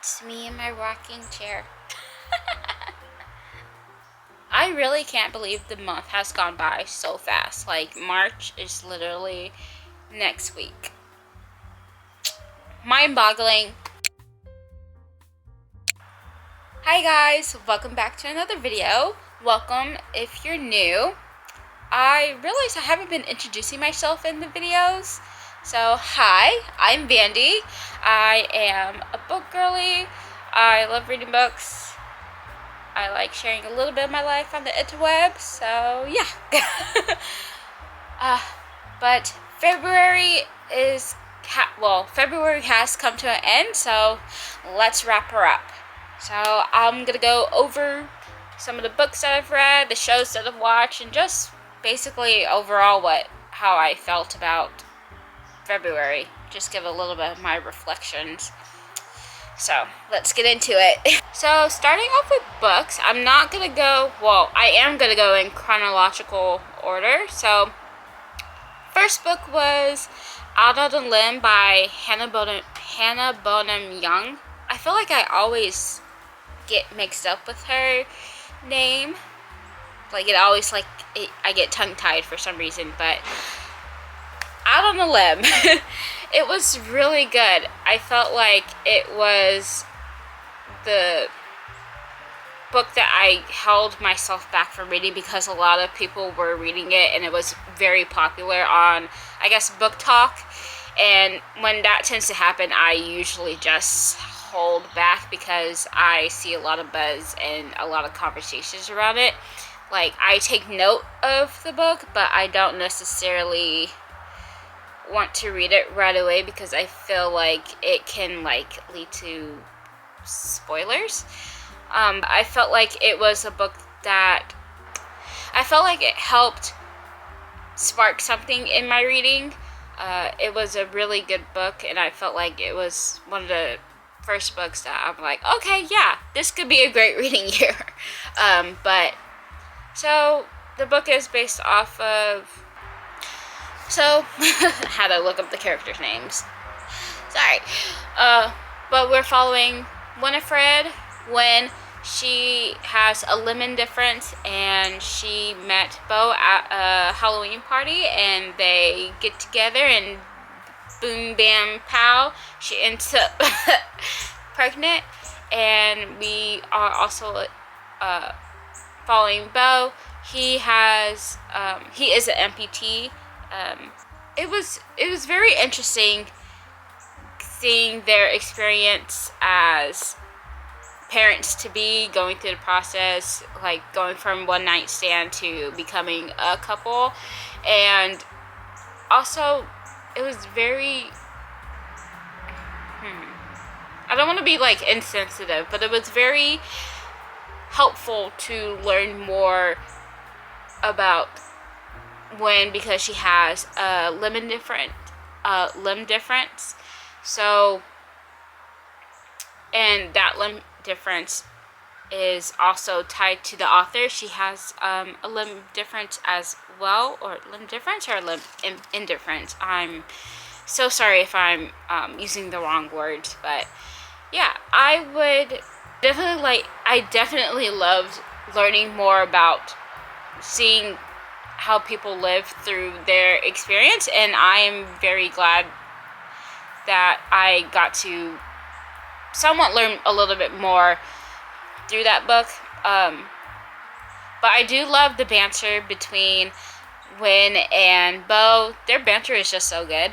It's me in my rocking chair. I really can't believe the month has gone by so fast. Like, March is literally next week. Mind-boggling. Hi guys, welcome back to another video. Welcome if you're new. I realize I haven't been introducing myself in the videos. So, hi, I'm Vandy. I am a book girly. I love reading books. I like sharing a little bit of my life on the interwebs, so yeah. But February February has come to an end, so let's wrap her up. So I'm gonna go over some of the books that I've read, the shows that I've watched, and just basically overall how I felt about February. Just give a little bit of my reflections. So let's get into it. So starting off with books, I am gonna go in chronological order. So first book was Out on a Limb by Hannah Bonam-Young. I feel like I always get mixed up with her name. Like I get tongue-tied for some reason, but Out on a Limb. It was really good. I felt like it was the book that I held myself back from reading because a lot of people were reading it and it was very popular on, I guess, Book Talk. And when that tends to happen, I usually just hold back because I see a lot of buzz and a lot of conversations around it. Like, I take note of the book, but I don't necessarily want to read it right away because I feel like it can lead to spoilers. I felt like it was a book that I felt like it helped spark something in my reading. It was a really good book, and I felt like it was one of the first books that I'm like, okay, yeah, this could be a great reading year. So the book is based off of, how to look up the characters' names. Sorry. But we're following Winifred when she has a lemon difference, and she met Beau at a Halloween party, and they get together, and boom, bam, pow, she ends up pregnant. And we are also following Beau. He is an amputee. It was very interesting seeing their experience as parents to be, going through the process, like going from one night stand to becoming a couple. And also it was very I don't want to be insensitive, but it was very helpful to learn more about because she has a limb difference. So, and that limb difference is also tied to the author. She has a limb difference as well, or limb difference or limb indifference. I'm so sorry if I'm using the wrong words, but yeah, I definitely loved learning more about seeing how people live through their experience, and I am very glad that I got to somewhat learn a little bit more through that book. But I do love the banter between Win and Beau. Their banter is just so good.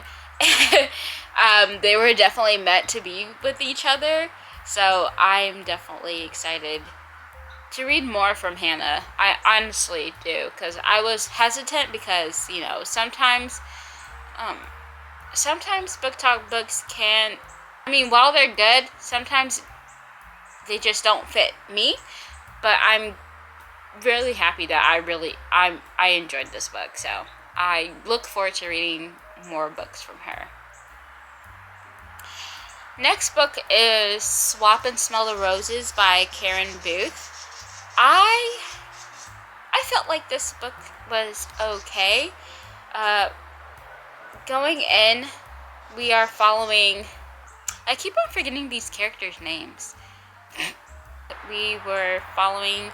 They were definitely meant to be with each other, so I'm definitely excited to read more from Hannah. I honestly do, because I was hesitant because, sometimes Book Talk books while they're good, sometimes they just don't fit me. But I'm really happy that I enjoyed this book, so I look forward to reading more books from her. Next book is Swap and Smell the Roses by Karen Booth. I felt like this book was okay. Going in, we are following I keep on forgetting these characters' names. We were following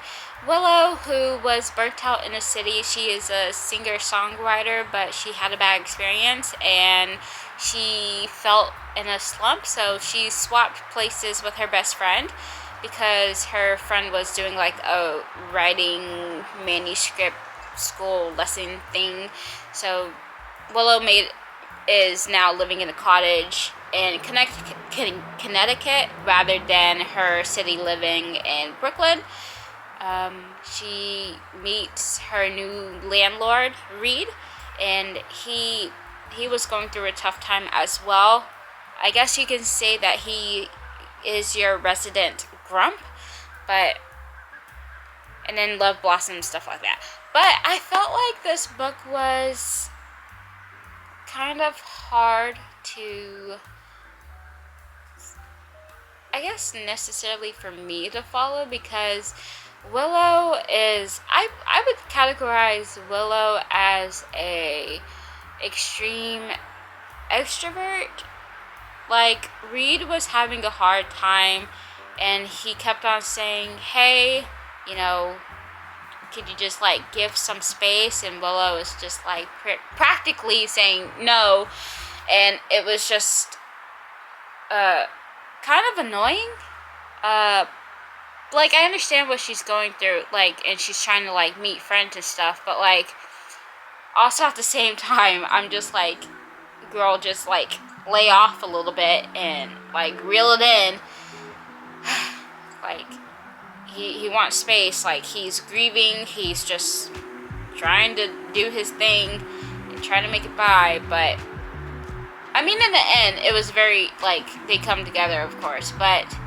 Willow, who was burnt out in a city. She is a singer-songwriter, but she had a bad experience and she felt in a slump, so she swapped places with her best friend because her friend was doing like a writing manuscript school lesson thing. So Willow is now living in a cottage in Connecticut rather than her city living in Brooklyn. She meets her new landlord, Reed, and he was going through a tough time as well. I guess you can say that he is your resident grump, and then love blossoms, stuff like that. But I felt like this book was kind of hard to, I guess, necessarily for me to follow, because Willow is, I would categorize Willow as a extreme extrovert. Like, Reed was having a hard time and he kept on saying, hey, you know, could you just like give some space? And Willow is just like practically saying no, and it was just kind of annoying. Like, I understand what she's going through, like, and she's trying to like meet friends and stuff, but like also at the same time I'm just like, girl, just like lay off a little bit and like reel it in. Like, he wants space, like he's grieving, he's just trying to do his thing and trying to make it by. But I mean, in the end it was very like, they come together, of course, but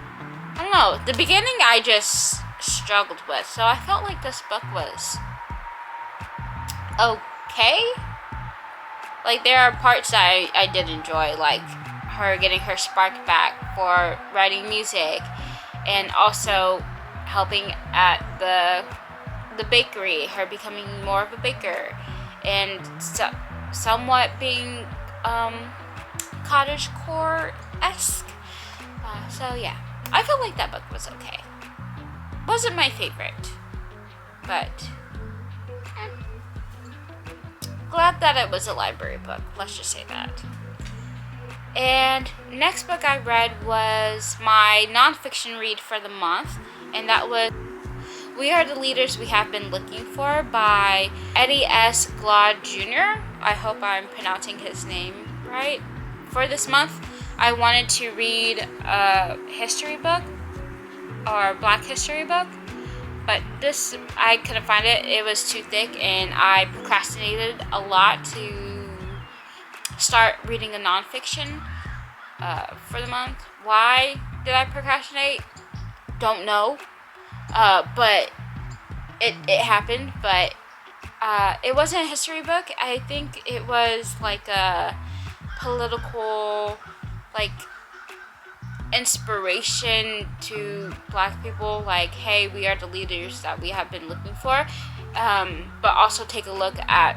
I don't know, the beginning I just struggled with, so I felt like this book was okay. Like, there are parts that I did enjoy, like her getting her spark back for writing music, and also helping at the bakery, her becoming more of a baker, and somewhat being cottagecore-esque. So yeah, I felt like that book was okay. Wasn't my favorite, but glad that it was a library book, let's just say that. And next book I read was my nonfiction read for the month, and that was We Are the Leaders We Have Been Looking For by Eddie S. Glaude Jr. I hope I'm pronouncing his name right. For this month, I wanted to read a history book, or Black history book, but this, I couldn't find it. It was too thick, and I procrastinated a lot to start reading a nonfiction for the month. Why did I procrastinate? Don't know. But it happened. But it wasn't a history book. I think it was like a political, like, inspiration to Black people, like, hey, we are the leaders that we have been looking for, but also take a look at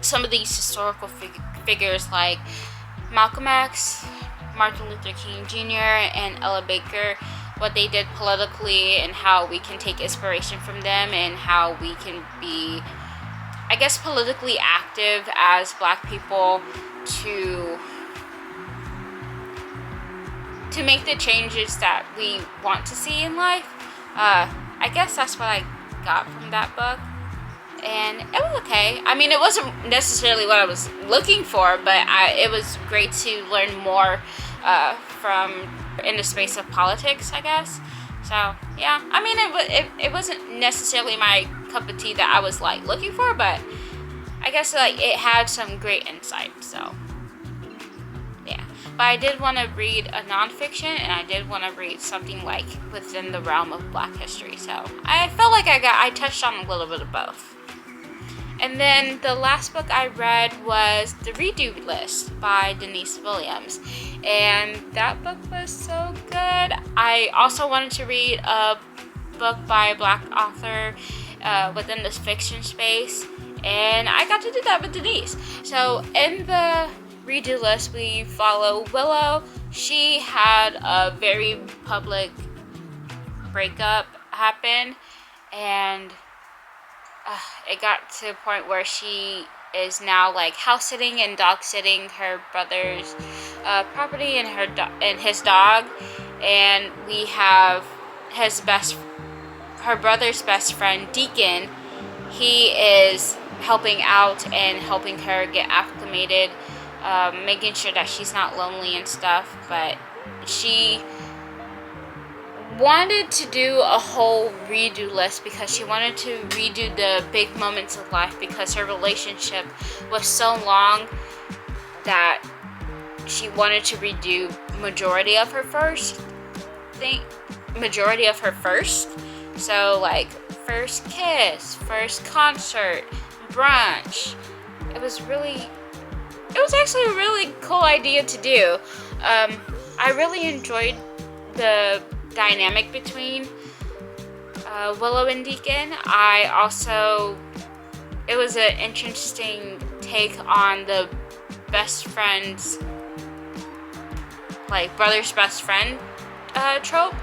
some of these historical figures like Malcolm X, Martin Luther King Jr., and Ella Baker, what they did politically, and how we can take inspiration from them, and how we can be, I guess, politically active as Black people to make the changes that we want to see in life. I guess that's what I got from that book, and it was okay. I mean, it wasn't necessarily what I was looking for, but it was great to learn more from in the space of politics, I guess. So yeah, I mean, it wasn't necessarily my cup of tea that I was like looking for, but I guess like it had some great insight. So yeah, but I did want to read a nonfiction, and I did want to read something like within the realm of Black history. So I felt like I touched on a little bit of both. And then the last book I read was The Redo List by Denise Williams, and that book was so good. I also wanted to read a book by a Black author within this fiction space, and I got to do that with Denise. So in the Redo List, we follow Willow. she had a very public breakup happen, and it got to a point where she is now like house sitting and dog sitting her brother's property and and his dog, and we have her brother's best friend Deacon. He is helping out and helping her get acclimated, making sure that she's not lonely and stuff. But she wanted to do a whole redo list because she wanted to redo the big moments of life, because her relationship was so long that she wanted to redo majority of her first. So like first kiss, first concert, brunch. It was actually a really cool idea to do. I really enjoyed the dynamic between Willow and Deacon. It was an interesting take on the best friends, like brother's best friend trope.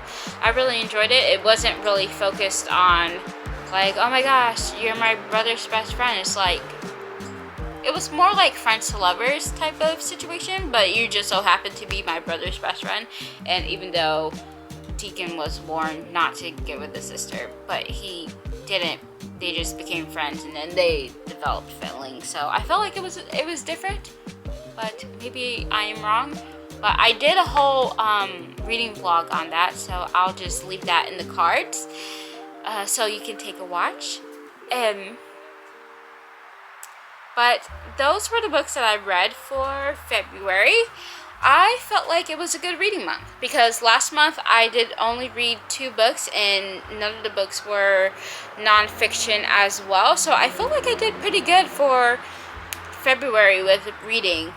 I really enjoyed it. It wasn't really focused on like, oh my gosh, you're my brother's best friend. It's like, it was more like friends to lovers type of situation, but you just so happen to be my brother's best friend. And even though Deacon was warned not to get with the sister, but he didn't. They just became friends, and then they developed feelings. So I felt like it was different, but maybe I am wrong. But I did a whole reading vlog on that, so I'll just leave that in the cards, so you can take a watch. But those were the books that I read for February. I felt like it was a good reading month because last month I did only read 2 books, and none of the books were nonfiction as well. So I feel like I did pretty good for February with reading.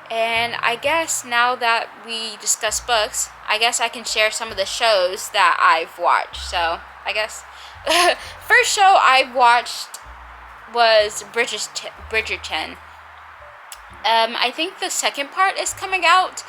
And I guess now that we discuss books, I guess I can share some of the shows that I've watched. So I guess first show I watched was Bridgerton. I think the second part is coming out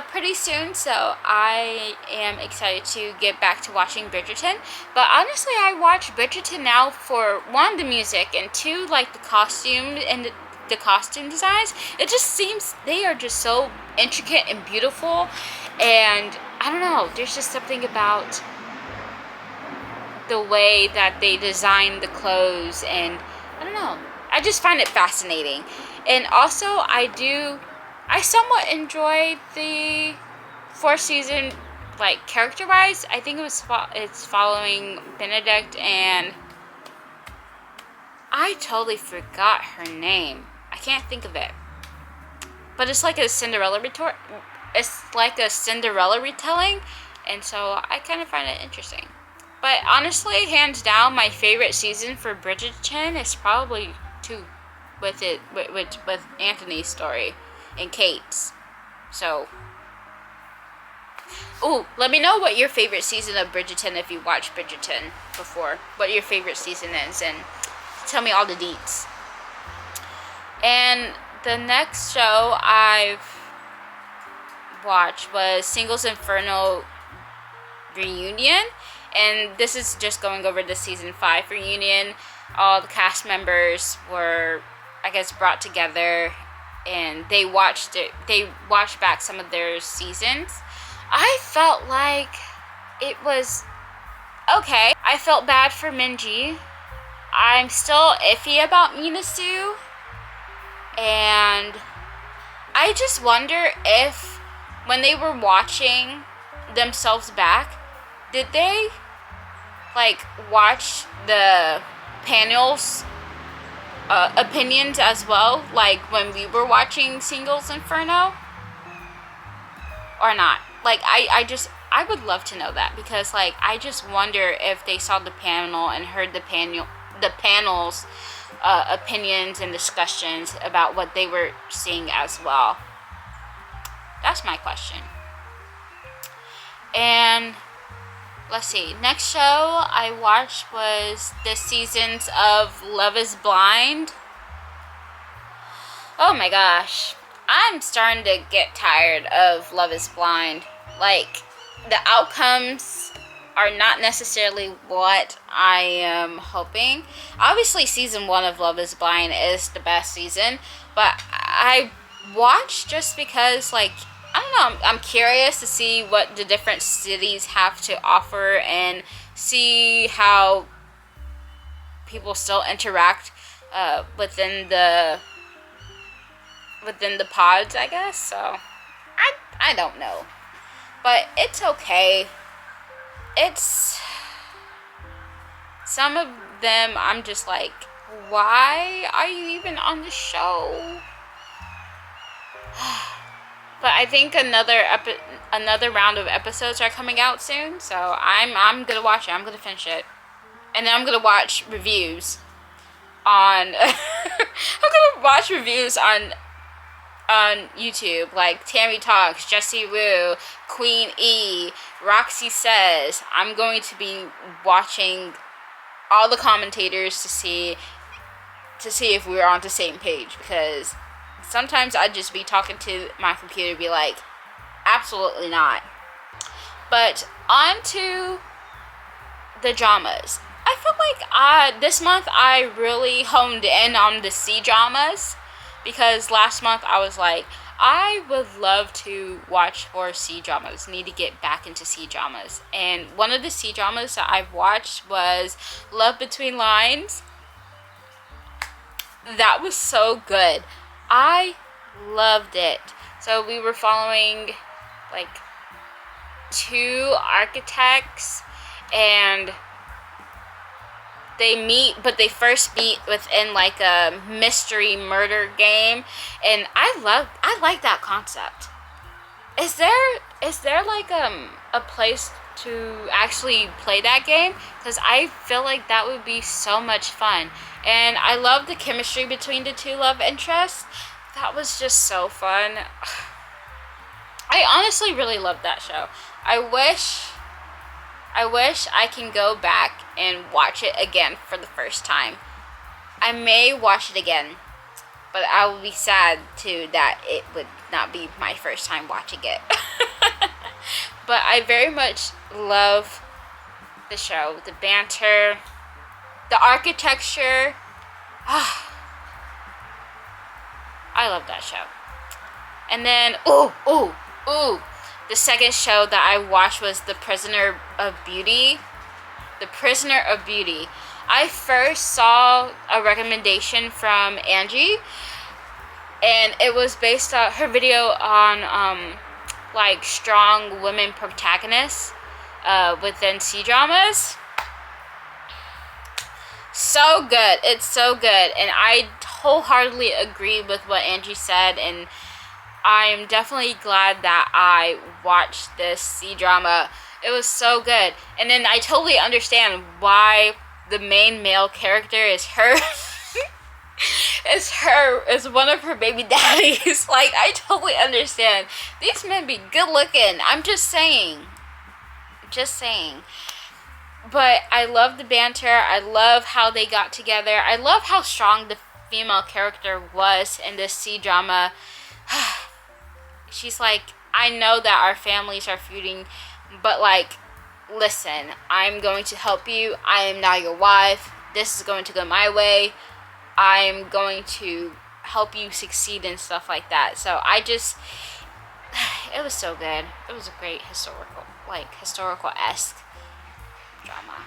pretty soon, so I am excited to get back to watching Bridgerton. But honestly, I watch Bridgerton now for 1, the music, and 2, like the costume and the costume designs. It just seems they are just so intricate and beautiful, and I don't know, there's just something about the way that they design the clothes, and I don't know, I just find it fascinating. And also I somewhat enjoyed the 4th season, like character wise. I think it's following Benedict, and I totally forgot her name. I can't think of it. But it's like a Cinderella retelling, and so I kind of find it interesting. But honestly, hands down, my favorite season for Bridgerton is probably 2, with Anthony's story and Kate's. So, let me know what your favorite season of Bridgerton, if you watched Bridgerton before, what your favorite season is, and tell me all the deets. And the next show I've watched was Singles Inferno Reunion, and this is just going over the season 5 reunion. All the cast members were, I guess, brought together, and they watched back some of their seasons. I felt like it was okay. I felt bad for Minji. I'm still iffy about Mina Sue, and I just wonder if when they were watching themselves back, did they like watch the panel's opinions as well, like when we were watching Singles Inferno, or not? Like I would love to know that, because like I just wonder if they saw the panel and heard the panel's opinions and discussions about what they were seeing as well. That's my question. And let's see, next show I watched was this seasons of Love is Blind. Oh my gosh. I'm starting to get tired of Love is Blind. Like, the outcomes are not necessarily what I am hoping. Obviously, season 1 of Love is Blind is the best season, but I watched just because, like, I don't know, I'm curious to see what the different cities have to offer and see how people still interact within the pods, I guess. So I don't know, but it's okay. It's some of them I'm just like, why are you even on the show? But I think another round of episodes are coming out soon, so I'm gonna watch it. I'm gonna finish it, and then I'm gonna watch reviews on I'm gonna watch reviews on YouTube, like Tammy Talks, Jessie Woo, Queen E, Roxy Says. I'm going to be watching all the commentators to see if we're on the same page, because sometimes I'd just be talking to my computer, be like, absolutely not. But on to the dramas. I feel like this month I really honed in on the C-dramas, because last month I was like, I would love to watch more C-dramas. Need to get back into C-dramas. And one of the C-dramas that I've watched was Love Between Lines. That was so good. I loved it. So we were following like 2 architects, and they meet, but they first meet within like a mystery murder game, and I like that concept. Is there like a place to actually play that game? Because I feel like that would be so much fun, and I love the chemistry between the 2 love interests. That was just so fun. I honestly really loved that show. I wish I can go back and watch it again for the first time. I may watch it again, but I will be sad too that it would not be my first time watching it. But I very much love the show. The banter, the architecture. I love that show. And then, the second show that I watched was The Prisoner of Beauty. The Prisoner of Beauty. I first saw a recommendation from Angie, and it was based on her video on like strong women protagonists within C-dramas. So good. It's so good, and I wholeheartedly agree with what Angie said, and I am definitely glad that I watched this C-drama. It was so good. And then I totally understand why the main male character is her. is one of her baby daddies. Like, I totally understand. These men be good looking. I'm just saying. But I love the banter. I love how they got together. I love how strong the female character was in this C-drama. She's like, I know that our families are feuding, but like, listen, I'm going to help you. I am now your wife. This is going to go my way. I'm going to help you succeed and stuff like that. So it was so good. It was a great historical-esque drama.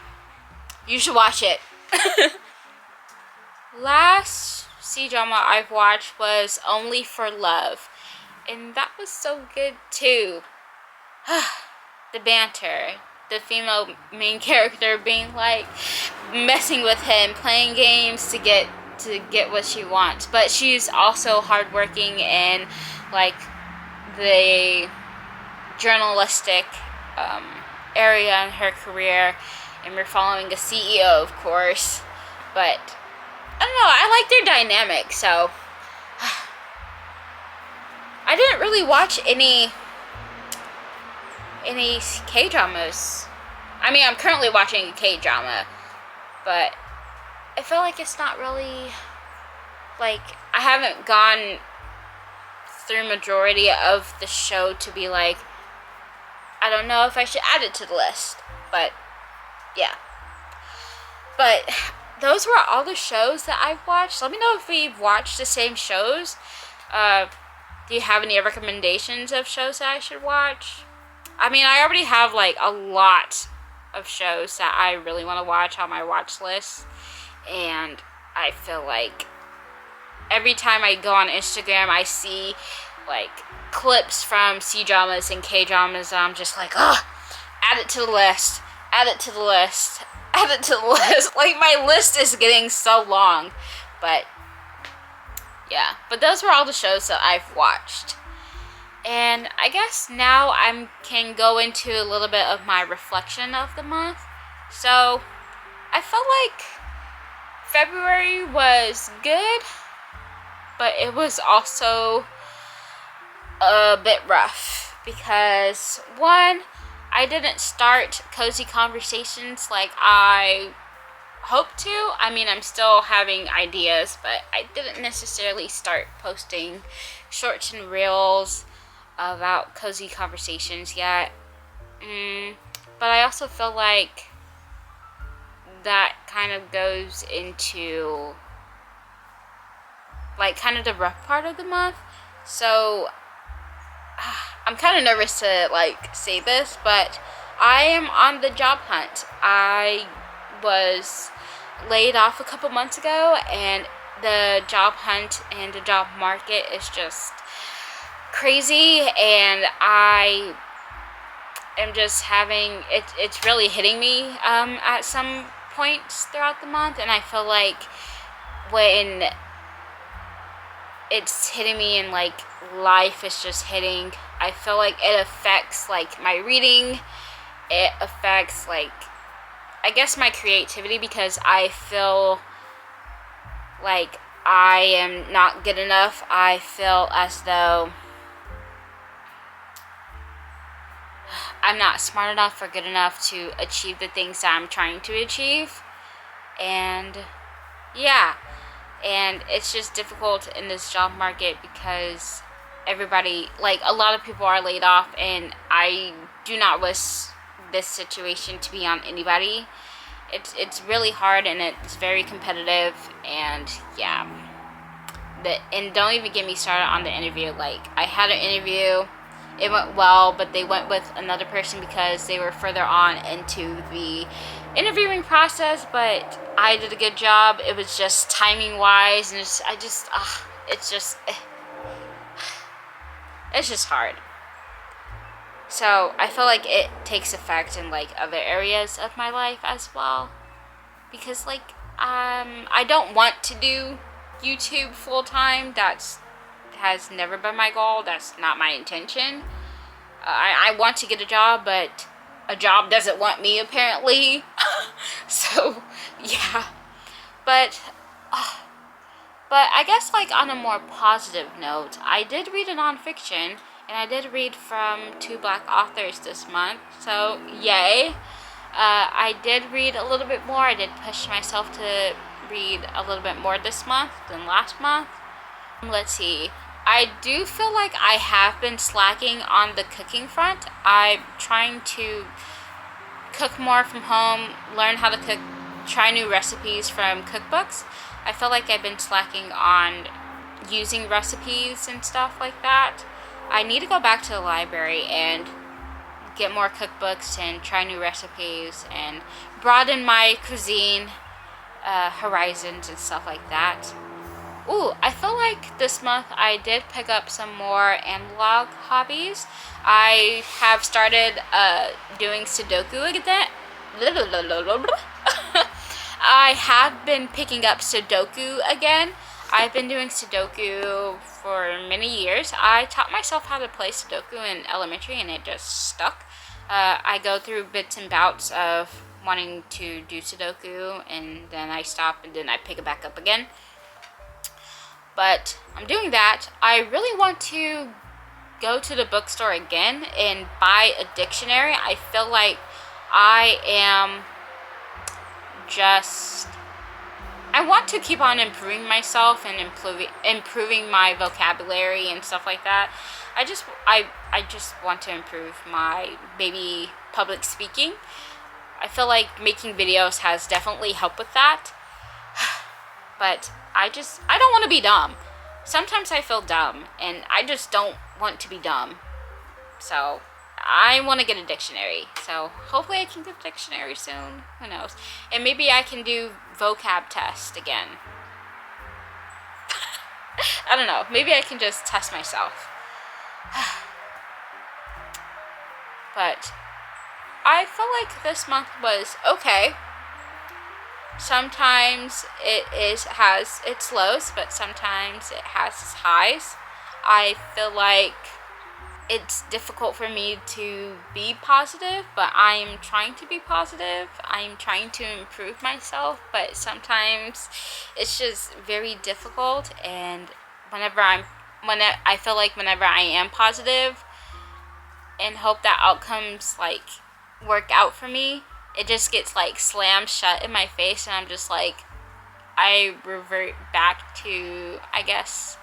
You should watch it. Last C-drama I've watched was Only for Love, and that was so good too. The banter, the female main character being like messing with him, playing games to get what she wants, but she's also hardworking in like the journalistic area in her career, and we're following a CEO, of course. But I don't know, I like their dynamic. So I didn't really watch any K-dramas. I mean, I'm currently watching a K-drama, but I feel like it's not really, like, I haven't gone through majority of the show to be like, I don't know if I should add it to the list. But yeah. But those were all the shows that I've watched. Let me know if we've watched the same shows. Do you have any recommendations of shows that I should watch? I mean, I already have like a lot of shows that I really want to watch on my watch list. And I feel like every time I go on Instagram, I see like clips from C-dramas and K-dramas. And I'm just like, oh, add it to the list. Add it to the list. Add it to the list. Like, my list is getting so long. But yeah, but those were all the shows that I've watched. And I guess now I can go into a little bit of my reflection of the month. So I felt like February was good, but it was also a bit rough because, one, I didn't start cozy conversations like I hope to. I mean, I'm still having ideas, but I didn't necessarily start posting shorts and reels about cozy conversations yet. But I also feel like that kind of goes into like kind of the rough part of the month. So I'm kind of nervous to like say this, but I am on the job hunt. I was laid off a couple months ago, and the job hunt and the job market is just crazy, and I am just having it's really hitting me at some points throughout the month. And I feel like when it's hitting me and like life is just hitting, I feel like it affects like my reading. It affects like, I guess, my creativity, because I feel like I am not good enough. I feel as though I'm not smart enough or good enough to achieve the things that I'm trying to achieve. And yeah, and it's just difficult in this job market because everybody, like, a lot of people are laid off, and I do not wish this situation to be on anybody. It's really hard, and it's very competitive, and yeah. And don't even get me started on the interview. Like, I had an interview, it went well, but they went with another person because they were further on into the interviewing process, but I did a good job. It was just timing wise, and it's just hard. So I feel like it takes effect in like other areas of my life as well, because like I don't want to do YouTube full time. Has never been my goal. That's not my intention. I want to get a job, but a job doesn't want me, apparently. So yeah, but I guess, like, on a more positive note, I did read a nonfiction, and I did read from 2 Black authors this month, so yay. I did read a little bit more. I did push myself to read a little bit more this month than last month. Let's see. I do feel like I have been slacking on the cooking front. I'm trying to cook more from home, learn how to cook, try new recipes from cookbooks. I feel like I've been slacking on using recipes and stuff like that. I need to go back to the library and get more cookbooks and try new recipes and broaden my cuisine horizons and stuff like that. Ooh, I feel like this month I did pick up some more analog hobbies. I have started doing Sudoku again. I have been picking up Sudoku again. I've been doing Sudoku for many years. I taught myself how to play Sudoku in elementary, and it just stuck. I go through bits and bouts of wanting to do Sudoku, and then I stop, and then I pick it back up again. But I'm doing that. I really want to go to the bookstore again and buy a dictionary. I feel like I am just I want to keep on improving myself and improving my vocabulary and stuff like that. I just want to improve my maybe public speaking. I feel like making videos has definitely helped with that. But I don't want to be dumb. Sometimes I feel dumb and I just don't want to be dumb. So I want to get a dictionary. So hopefully I can get a dictionary soon. Who knows? And maybe I can do vocab test again. I don't know. Maybe I can just test myself. But I feel like this month was okay. Sometimes has its lows, but sometimes it has its highs. I feel like it's difficult for me to be positive, but I'm trying to be positive. I'm trying to improve myself, but sometimes it's just very difficult. And I feel like whenever I am positive and hope that outcomes like work out for me, it just gets like slammed shut in my face, and I'm just like, I revert back to, I guess,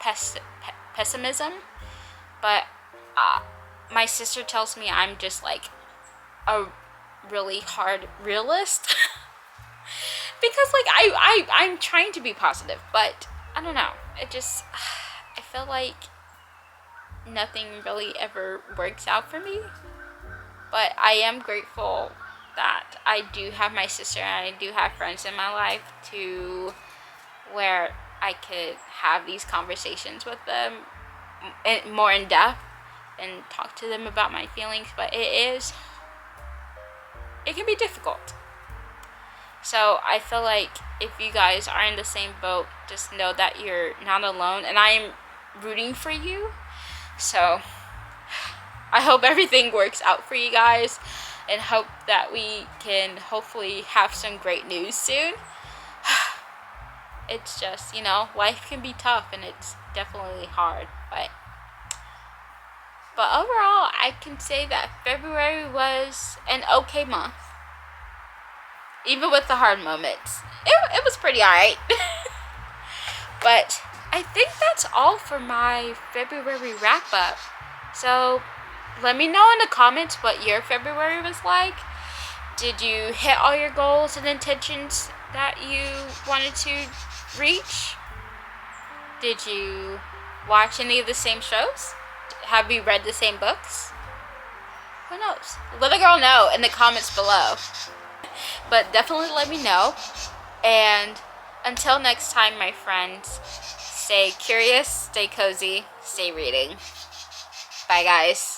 pessimism. But my sister tells me I'm just like a really hard realist. Because like I'm trying to be positive, but I don't know. I feel like nothing really ever works out for me. But I am grateful that I do have my sister and I do have friends in my life to where I could have these conversations with them more in depth and talk to them about my feelings. But it can be difficult. So I feel like if you guys are in the same boat, just know that you're not alone, and I am rooting for you. So I hope everything works out for you guys, and hope that we can hopefully have some great news soon. It's just, life can be tough and it's definitely hard, but overall I can say that February was an okay month. Even with the hard moments, it was pretty alright. But I think that's all for my February wrap up. So let me know in the comments what your February was like. Did you hit all your goals and intentions that you wanted to reach? Did you watch any of the same shows? Have you read the same books? Who knows? Let a girl know in the comments below. But definitely let me know. And until next time, my friends, stay curious, stay cozy, stay reading. Bye, guys.